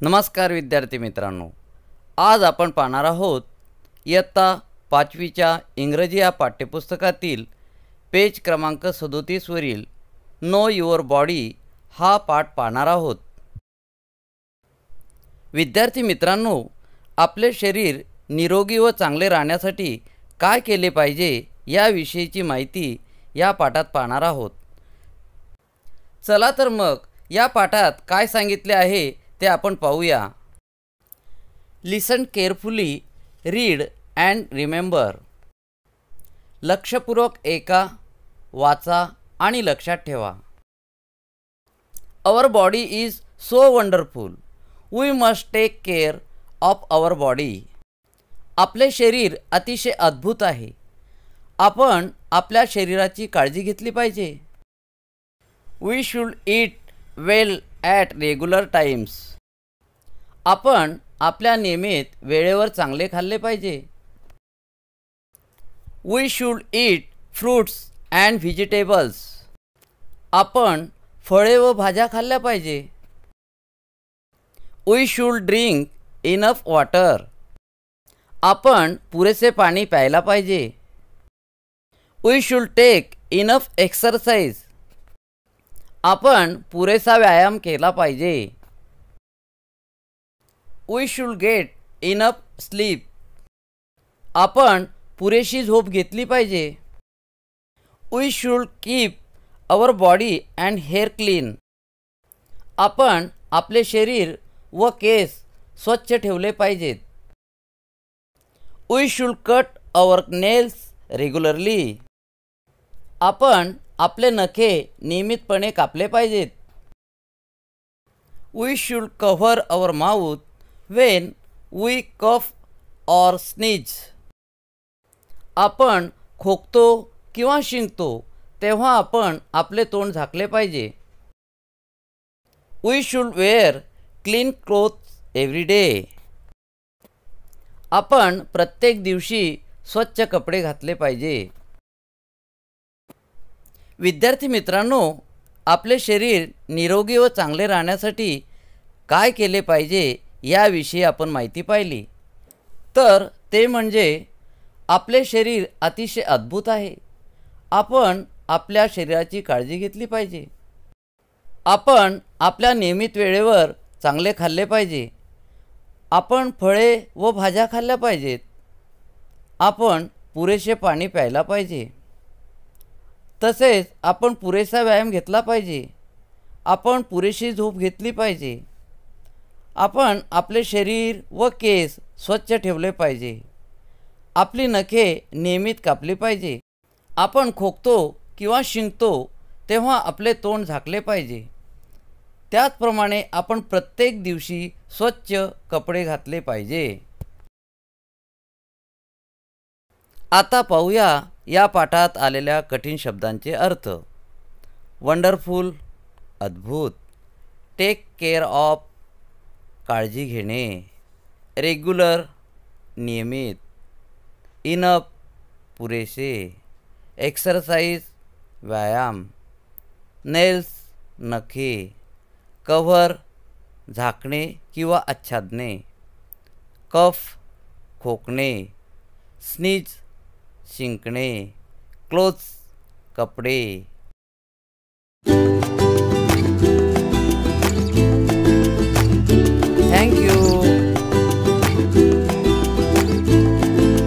नमस्कार विद्यार्थी मित्रांनो, आज आपण पाहणार आहोत इयत्ता 5वीच्या इंग्रजी या पाठ्यपुस्तकातील पेज क्रमांक 37 वरील नो युअर बॉडी हा पाठ पाहणार आहोत। विद्यार्थी मित्रांनो, आपले शरीर निरोगी व चांगले राहण्यासाठी काय केले पाहिजे याविषयीची माहिती या पाठात पाहणार आहोत। चला तर मग या पाठात काय सांगितले आहे ते आपण पाहूया। Listen carefully, read and remember. लक्षपूर्वक ऐका, वाचा आणि लक्षात ठेवा। Our body is so wonderful, we must take care of our body. आपले शरीर अतिशय अद्भुत आहे, आपण आपल्या शरीराची काळजी घेतली पाहिजे। We should eat well at regular times. आपण आपल्या नियमित वेळेवर चांगले खाल्ले पाहिजे। We should eat fruits and vegetables. आपण फळे व भाज्या खाल्ल्या पाहिजे। We should drink enough water. आपण पुरेसे पाणी प्यायला पाहिजे। We should take enough exercise. आपण पुरेसा व्यायाम केला पाहिजे। We should get enough sleep. आपण पुरेशी झोप घेतली पाहिजे। We should keep our body and hair clean. आपण आपले शरीर व केस स्वच्छ ठेवले पाहिजेत। We should cut our nails regularly. आपण आपले नखे नियमितपणे कापले पाहिजेत। We should cover our mouth when we cough or sneeze. आपण खोकतो किंवा शिंकतो तेव्हा आपण आपले तोंड झाकले पाहिजे। We should wear clean clothes every day. आपण प्रत्येक दिवशी स्वच्छ कपडे घातले पाहिजे। विद्यार्थी मित्रांनो, आपले शरीर निरोगी व चांगले राहण्यासाठी काय केले पाहिजे याविषयी आपण माहिती पाहिली। तर ते म्हणजे आपले शरीर अतिशय अद्भुत आहे, आपण आपल्या शरीराची काळजी घेतली पाहिजे। आपण आपल्या नियमित वेळेवर चांगले खाल्ले पाहिजे। आपण फळे व भाज्या खाल्ल्या पाहिजेत। आपण पुरेसे पाणी प्यायला पाहिजे। तसेच आपण पुरेसा व्यायाम घेतला पाहिजे। आपण पुरेशी झोप घेतली पाहिजे। आपण आपले शरीर व केस स्वच्छ ठेवले पाहिजे। आपली नखे नियमित कापली पाहिजे। आपण खोकतो किंवा शिंकतो तेव्हा आपले तोंड झाकले पाहिजे। त्याचप्रमाणे आपण प्रत्येक दिवशी स्वच्छ कपडे घातले पाहिजे। आता पाहूया या पाठात आलेल्या कठीण शब्दांचे अर्थ। वंडरफुल अद्भुत, टेक केअर ऑफ काळजी घेणे, रेग्युलर नियमित, इनफ पुरेसे, एक्सरसाइज व्यायाम, नेल्स नखे, कव्हर झाकणे किंवा आच्छादणे, कफ खोकणे, स्नीज शिंकणे, क्लोथ्स कपडे,